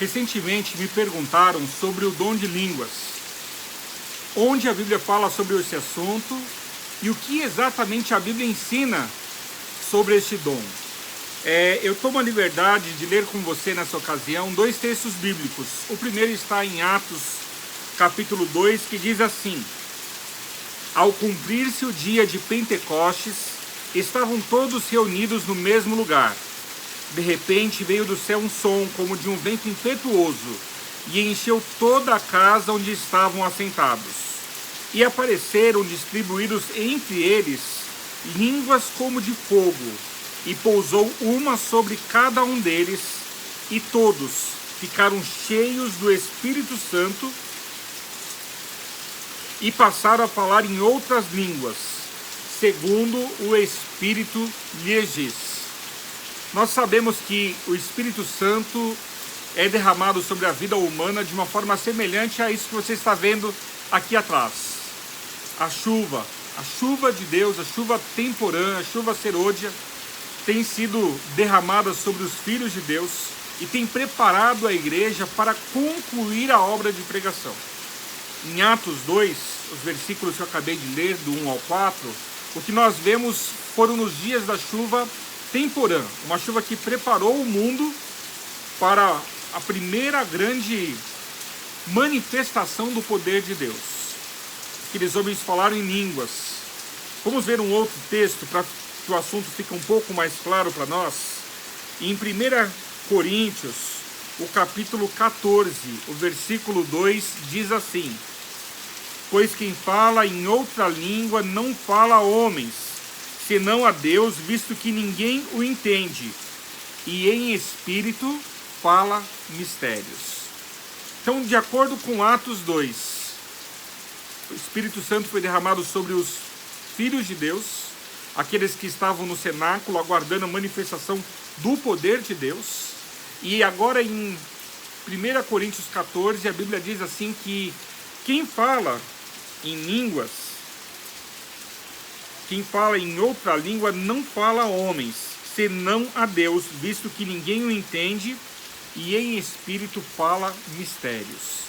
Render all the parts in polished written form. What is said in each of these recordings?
Recentemente me perguntaram sobre o dom de línguas, onde a Bíblia fala sobre esse assunto e o que exatamente a Bíblia ensina sobre este dom. Eu tomo a liberdade de ler com você nessa ocasião 2 textos bíblicos. O primeiro está em Atos, capítulo 2, que diz assim: Ao cumprir-se o dia de Pentecostes, estavam todos reunidos no mesmo lugar. De repente veio do céu um som como de um vento impetuoso e encheu toda a casa onde estavam assentados. E apareceram distribuídos entre eles línguas como de fogo, e pousou uma sobre cada um deles, e todos ficaram cheios do Espírito Santo e passaram a falar em outras línguas, segundo o Espírito lhes disse. Nós sabemos que o Espírito Santo é derramado sobre a vida humana de uma forma semelhante a isso que você está vendo aqui atrás. A chuva de Deus, a chuva temporã, a chuva serôdia, tem sido derramada sobre os filhos de Deus e tem preparado a igreja para concluir a obra de pregação. Em Atos 2, os versículos que eu acabei de ler, do 1 ao 4, o que nós vemos foram nos dias da chuva temporã, uma chuva que preparou o mundo para a primeira grande manifestação do poder de Deus. Aqueles homens falaram em línguas. Vamos ver um outro texto para que o assunto fique um pouco mais claro para nós. Em 1 Coríntios, o capítulo 14, o versículo 2 diz assim: Pois quem fala em outra língua não fala a homens, senão a Deus, visto que ninguém o entende, e em espírito fala mistérios. Então, de acordo com Atos 2, o Espírito Santo foi derramado sobre os filhos de Deus, aqueles que estavam no cenáculo aguardando a manifestação do poder de Deus. E agora em 1 Coríntios 14, a Bíblia diz assim que quem fala em línguas, quem fala em outra língua não fala a homens, senão a Deus, visto que ninguém o entende, e em espírito fala mistérios.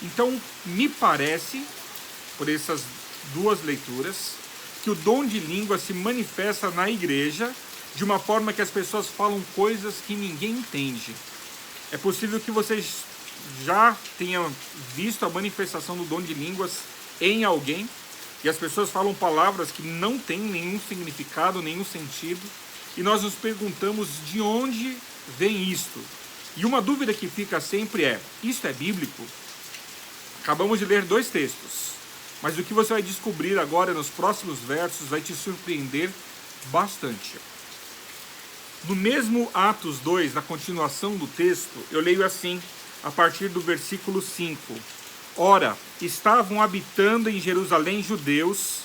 Então, me parece, por essas duas leituras, que o dom de língua se manifesta na igreja de uma forma que as pessoas falam coisas que ninguém entende. É possível que vocês já tenham visto a manifestação do dom de línguas em alguém, e as pessoas falam palavras que não têm nenhum significado, nenhum sentido, e nós nos perguntamos de onde vem isto. E uma dúvida que fica sempre é: isto é bíblico? Acabamos de ler 2 textos, mas o que você vai descobrir agora nos próximos versos vai te surpreender bastante. No mesmo Atos 2, na continuação do texto, eu leio assim, a partir do versículo 5. Ora, estavam habitando em Jerusalém judeus,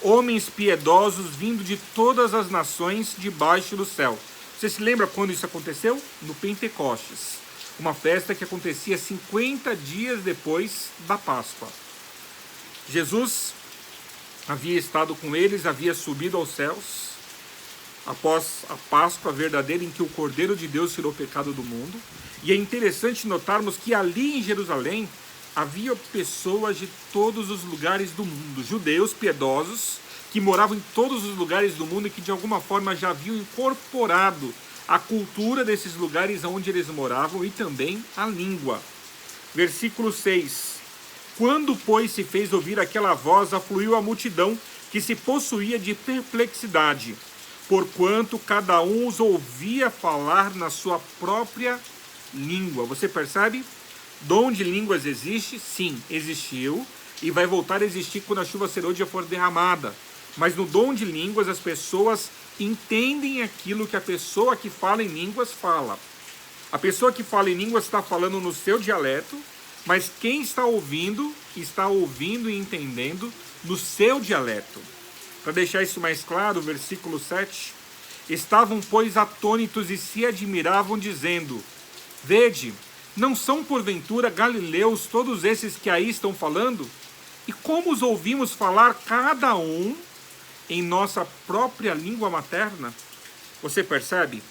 homens piedosos vindo de todas as nações debaixo do céu. Você se lembra quando isso aconteceu? No Pentecostes, uma festa que acontecia 50 dias depois da Páscoa. Jesus havia estado com eles, havia subido aos céus, após a Páscoa verdadeira em que o Cordeiro de Deus tirou o pecado do mundo. E é interessante notarmos que ali em Jerusalém havia pessoas de todos os lugares do mundo, judeus piedosos, que moravam em todos os lugares do mundo e que de alguma forma já haviam incorporado a cultura desses lugares onde eles moravam e também a língua. Versículo 6. Quando, pois, se fez ouvir aquela voz, afluiu a multidão, que se possuía de perplexidade, porquanto cada um os ouvia falar na sua própria língua. Você percebe? Dom de línguas existe? Sim, existiu e vai voltar a existir quando a chuva serôdia for derramada. Mas no dom de línguas as pessoas entendem aquilo que a pessoa que fala em línguas fala. A pessoa que fala em línguas está falando no seu dialeto, mas quem está ouvindo e entendendo no seu dialeto. Para deixar isso mais claro, versículo 7. Estavam, pois, atônitos e se admiravam, dizendo: Vede, não são porventura galileus todos esses que aí estão falando? E como os ouvimos falar cada um em nossa própria língua materna? Você percebe?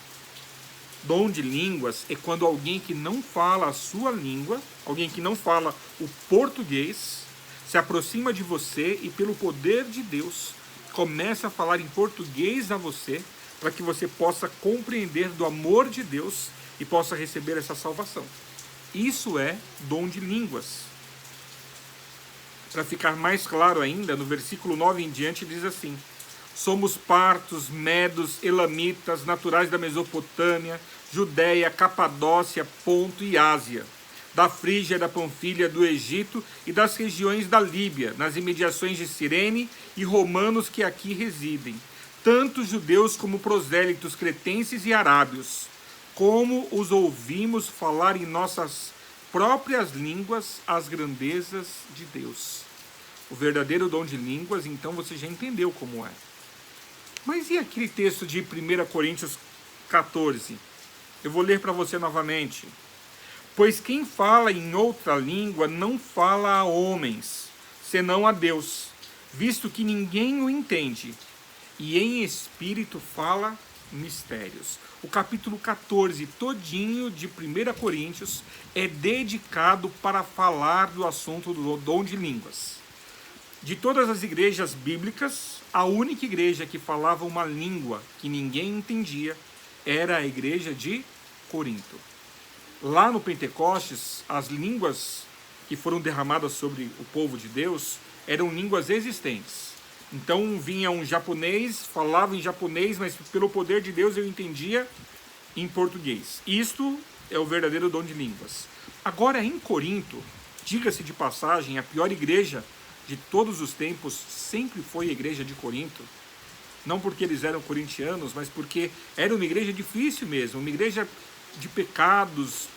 Dom de línguas é quando alguém que não fala a sua língua, alguém que não fala o português, se aproxima de você e, pelo poder de Deus, começa a falar em português a você, para que você possa compreender do amor de Deus e possa receber essa salvação. Isso é dom de línguas. Para ficar mais claro ainda, no versículo 9 em diante diz assim: somos partos, medos, elamitas, naturais da Mesopotâmia, Judéia, Capadócia, Ponto e Ásia, da Frígia, da Panfilha, do Egito e das regiões da Líbia, nas imediações de Cirene, e romanos que aqui residem, tanto judeus como prosélitos, cretenses e arábios, como os ouvimos falar em nossas próprias línguas as grandezas de Deus. O verdadeiro dom de línguas, então você já entendeu como é. Mas e aquele texto de 1 Coríntios 14? Eu vou ler para você novamente. Pois quem fala em outra língua não fala a homens, senão a Deus, visto que ninguém o entende, e em espírito fala mistérios. O capítulo 14 todinho de 1 Coríntios é dedicado para falar do assunto do dom de línguas. De todas as igrejas bíblicas, a única igreja que falava uma língua que ninguém entendia era a igreja de Corinto. Lá no Pentecostes, as línguas que foram derramadas sobre o povo de Deus eram línguas existentes. Então vinha um japonês, falava em japonês, mas pelo poder de Deus eu entendia em português. Isto é o verdadeiro dom de línguas. Agora em Corinto, diga-se de passagem, a pior igreja de todos os tempos sempre foi a igreja de Corinto. Não porque eles eram corintianos, mas porque era uma igreja difícil mesmo, uma igreja de pecados,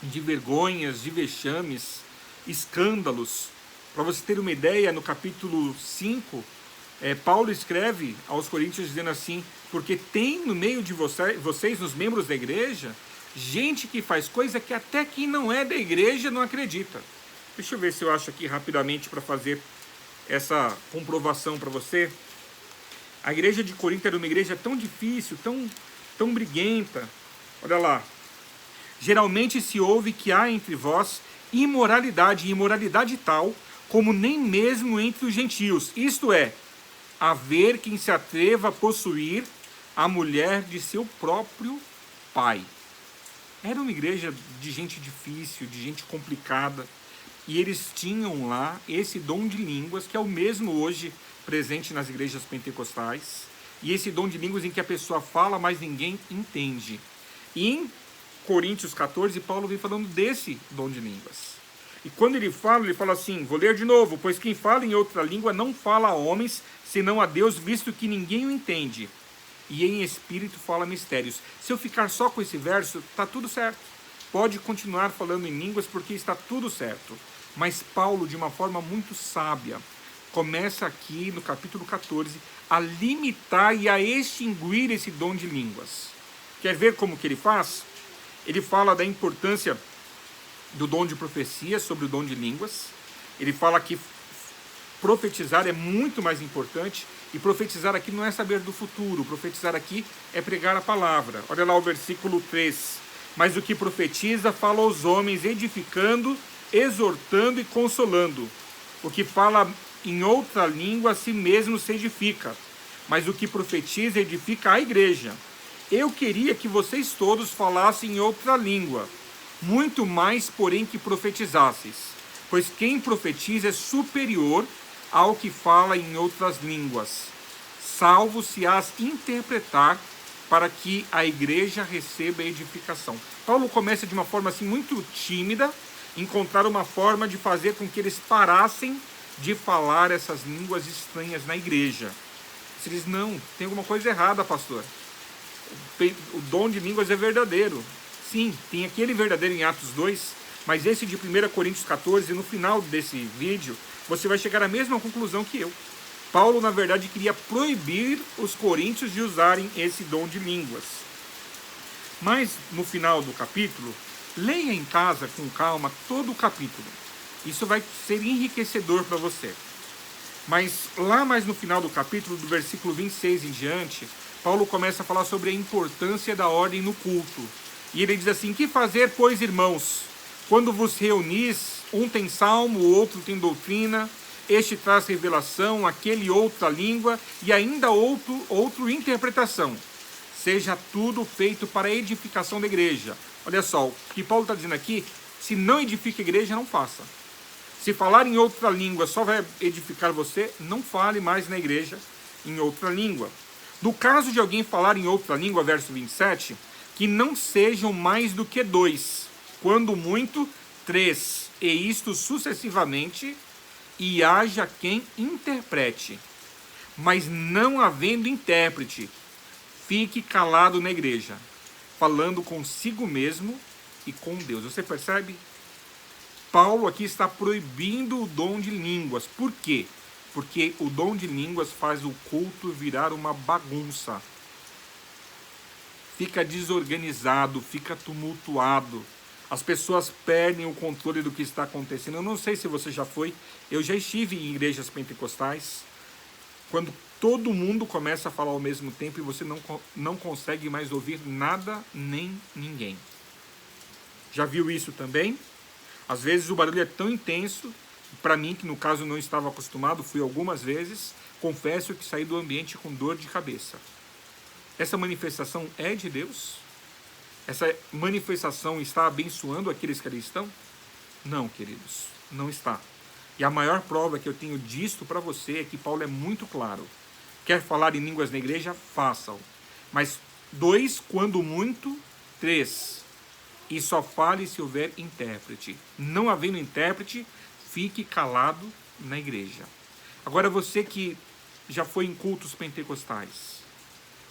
de vergonhas, de vexames, escândalos. Para você ter uma ideia, no capítulo 5, Paulo escreve aos coríntios dizendo assim: porque tem no meio de vocês, nos membros da igreja, gente que faz coisa que até quem não é da igreja não acredita. Deixa eu ver se eu acho aqui rapidamente para fazer essa comprovação para você. A igreja de Corinto era uma igreja tão difícil, tão briguenta. Olha lá. Geralmente se ouve que há entre vós imoralidade, imoralidade tal como nem mesmo entre os gentios. Isto é, haver quem se atreva a possuir a mulher de seu próprio pai. Era uma igreja de gente difícil, de gente complicada. E eles tinham lá esse dom de línguas, que é o mesmo hoje presente nas igrejas pentecostais. E esse dom de línguas em que a pessoa fala, mas ninguém entende. E em Coríntios 14, Paulo vem falando desse dom de línguas. E quando ele fala assim, vou ler de novo: pois quem fala em outra língua não fala a homens, senão a Deus, visto que ninguém o entende. E em espírito fala mistérios. Se eu ficar só com esse verso, está tudo certo. Pode continuar falando em línguas porque está tudo certo. Mas Paulo, de uma forma muito sábia, começa aqui no capítulo 14 a limitar e a extinguir esse dom de línguas. Quer ver como que ele faz? Ele fala da importância do dom de profecia sobre o dom de línguas. Ele fala que profetizar é muito mais importante, e profetizar aqui não é saber do futuro, profetizar aqui é pregar a palavra. Olha lá o versículo 3. Mas o que profetiza fala aos homens, edificando, exortando e consolando. O que fala em outra língua a si mesmo se edifica, mas o que profetiza edifica a igreja. Eu queria que vocês todos falassem em outra língua, muito mais, porém, que profetizasseis, pois quem profetiza é superior ao que fala em outras línguas, salvo se as interpretar, para que a igreja receba a edificação. Paulo começa de uma forma assim muito tímida, encontrar uma forma de fazer com que eles parassem de falar essas línguas estranhas na igreja. Ele diz: não, tem alguma coisa errada, pastor. O dom de línguas é verdadeiro. Sim, tem aquele verdadeiro em Atos 2, mas esse de 1 Coríntios 14, no final desse vídeo, você vai chegar à mesma conclusão que eu. Paulo, na verdade, queria proibir os coríntios de usarem esse dom de línguas. Mas, no final do capítulo, leia em casa com calma todo o capítulo. Isso vai ser enriquecedor para você. Mas lá mais no final do capítulo, do versículo 26 em diante, Paulo começa a falar sobre a importância da ordem no culto. E ele diz assim: que fazer, pois, irmãos, quando vos reunis, um tem salmo, o outro tem doutrina, este traz revelação, aquele outra língua, e ainda outro interpretação. Seja tudo feito para a edificação da igreja. Olha só, o que Paulo está dizendo aqui: se não edifica a igreja, não faça. Se falar em outra língua só vai edificar você, não fale mais na igreja em outra língua. No caso de alguém falar em outra língua, verso 27, que não sejam mais do que 2, quando muito, 3, e isto sucessivamente, e haja quem interprete. Mas não havendo intérprete, fique calado na igreja, falando consigo mesmo e com Deus. Você percebe? Paulo aqui está proibindo o dom de línguas. Por quê? Porque o dom de línguas faz o culto virar uma bagunça. Fica desorganizado, fica tumultuado. As pessoas perdem o controle do que está acontecendo. Eu não sei se você já foi, eu já estive em igrejas pentecostais, quando todo mundo começa a falar ao mesmo tempo e você não consegue mais ouvir nada nem ninguém. Já viu isso também? Às vezes o barulho é tão intenso, para mim, que no caso não estava acostumado, fui algumas vezes, confesso que saí do ambiente com dor de cabeça. Essa manifestação é de Deus? Essa manifestação está abençoando aqueles que ali estão? Não, queridos, não está. E a maior prova que eu tenho disto para você é que Paulo é muito claro. Quer falar em línguas na igreja? Façam. Mas 2, quando muito, 3. E só fale se houver intérprete. Não havendo intérprete, fique calado na igreja. Agora, você que já foi em cultos pentecostais,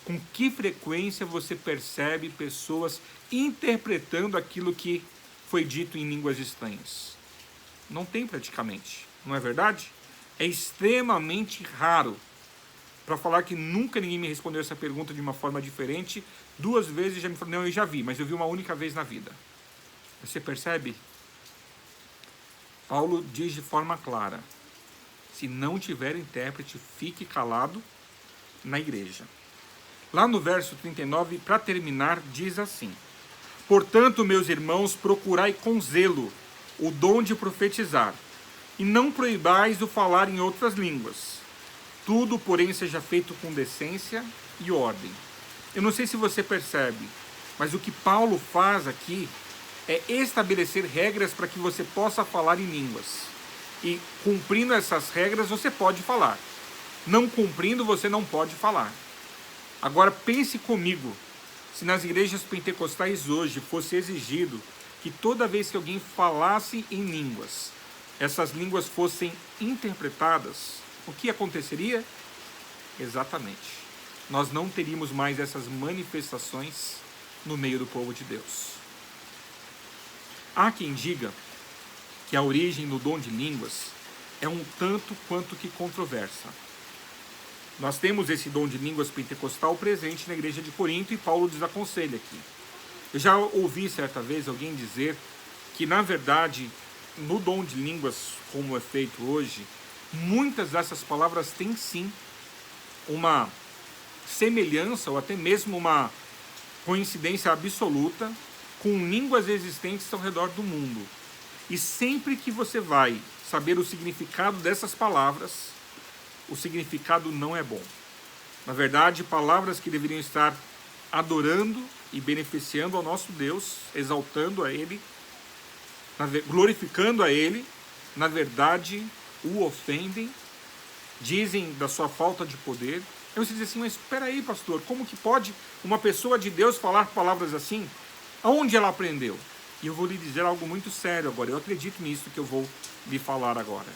com que frequência você percebe pessoas interpretando aquilo que foi dito em línguas estranhas? Não tem praticamente, não é verdade? É extremamente raro. Para falar que nunca ninguém me respondeu essa pergunta de uma forma diferente, 2 vezes já me falou: não, eu já vi, mas eu vi uma única vez na vida. Você percebe? Paulo diz de forma clara: se não tiver intérprete, fique calado na igreja. Lá no verso 39, para terminar, diz assim: portanto, meus irmãos, procurai com zelo o dom de profetizar, e não proibais o falar em outras línguas. Tudo, porém, seja feito com decência e ordem. Eu não sei se você percebe, mas o que Paulo faz aqui é estabelecer regras para que você possa falar em línguas. E cumprindo essas regras, você pode falar. Não cumprindo, você não pode falar. Agora pense comigo, se nas igrejas pentecostais hoje fosse exigido que toda vez que alguém falasse em línguas, essas línguas fossem interpretadas, o que aconteceria? Exatamente. Nós não teríamos mais essas manifestações no meio do povo de Deus. Há quem diga que a origem do dom de línguas é um tanto quanto que controversa. Nós temos esse dom de línguas pentecostal presente na igreja de Corinto e Paulo desaconselha aqui. Eu já ouvi certa vez alguém dizer que, na verdade, no dom de línguas, como é feito hoje, muitas dessas palavras têm sim uma semelhança ou até mesmo uma coincidência absoluta com línguas existentes ao redor do mundo. E sempre que você vai saber o significado dessas palavras, o significado não é bom. Na verdade, palavras que deveriam estar adorando e beneficiando ao nosso Deus, exaltando a Ele, glorificando a Ele, na verdade, o ofendem, dizem da sua falta de poder. Aí você diz assim: mas espera aí, pastor, como que pode uma pessoa de Deus falar palavras assim? Aonde ela aprendeu? E eu vou lhe dizer algo muito sério agora. Eu acredito nisso que eu vou lhe falar agora.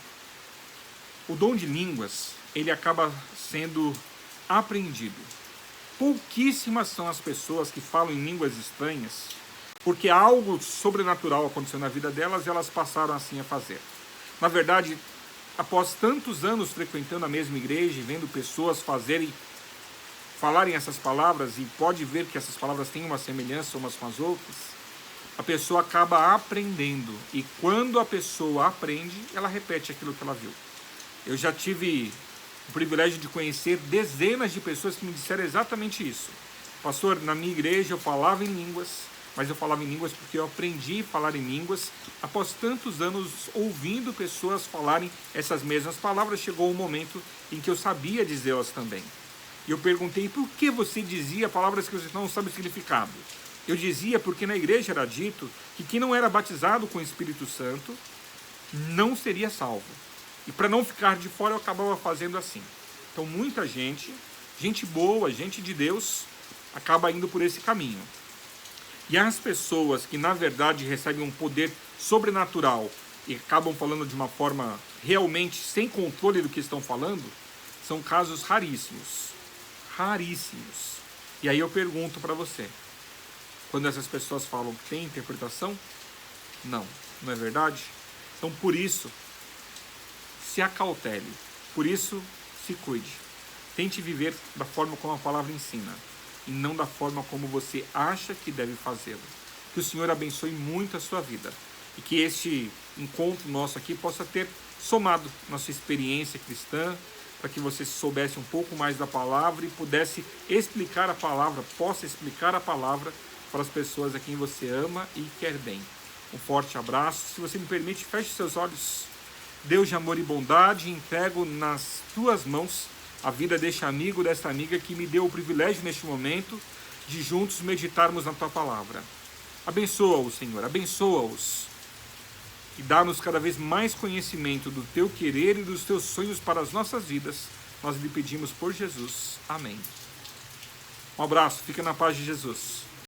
O dom de línguas, ele acaba sendo aprendido. Pouquíssimas são as pessoas que falam em línguas estranhas, porque algo sobrenatural aconteceu na vida delas e elas passaram assim a fazer. Na verdade, após tantos anos frequentando a mesma igreja e vendo pessoas falarem essas palavras, e pode ver que essas palavras têm uma semelhança umas com as outras, a pessoa acaba aprendendo. E quando a pessoa aprende, ela repete aquilo que ela viu. Eu já tive o privilégio de conhecer dezenas de pessoas que me disseram exatamente isso. Pastor, na minha igreja eu falava em línguas, mas eu falava em línguas porque eu aprendi a falar em línguas. Após tantos anos ouvindo pessoas falarem essas mesmas palavras, chegou um momento em que eu sabia dizê-las também. E eu perguntei, por que você dizia palavras que você não sabe o significado? Eu dizia porque na igreja era dito que quem não era batizado com o Espírito Santo não seria salvo. E para não ficar de fora eu acabava fazendo assim. Então muita gente, gente boa, gente de Deus, acaba indo por esse caminho. E as pessoas que na verdade recebem um poder sobrenatural e acabam falando de uma forma realmente sem controle do que estão falando, são casos raríssimos. Raríssimos. E aí eu pergunto para você, quando essas pessoas falam que tem interpretação, não é verdade? Então por isso, se acautele, por isso se cuide. Tente viver da forma como a palavra ensina, e não da forma como você acha que deve fazê-lo. Que o Senhor abençoe muito a sua vida, e que este encontro nosso aqui possa ter somado na sua experiência cristã, para que você soubesse um pouco mais da palavra e pudesse explicar a palavra, possa explicar a palavra para as pessoas a quem você ama e quer bem. Um forte abraço. Se você me permite, feche seus olhos. Deus de amor e bondade, entrego nas tuas mãos a vida deste amigo, desta amiga que me deu o privilégio neste momento de juntos meditarmos na tua palavra. Abençoa-os, Senhor, abençoa-os. E dá-nos cada vez mais conhecimento do teu querer e dos teus sonhos para as nossas vidas. Nós lhe pedimos por Jesus. Amém. Um abraço, fica na paz de Jesus.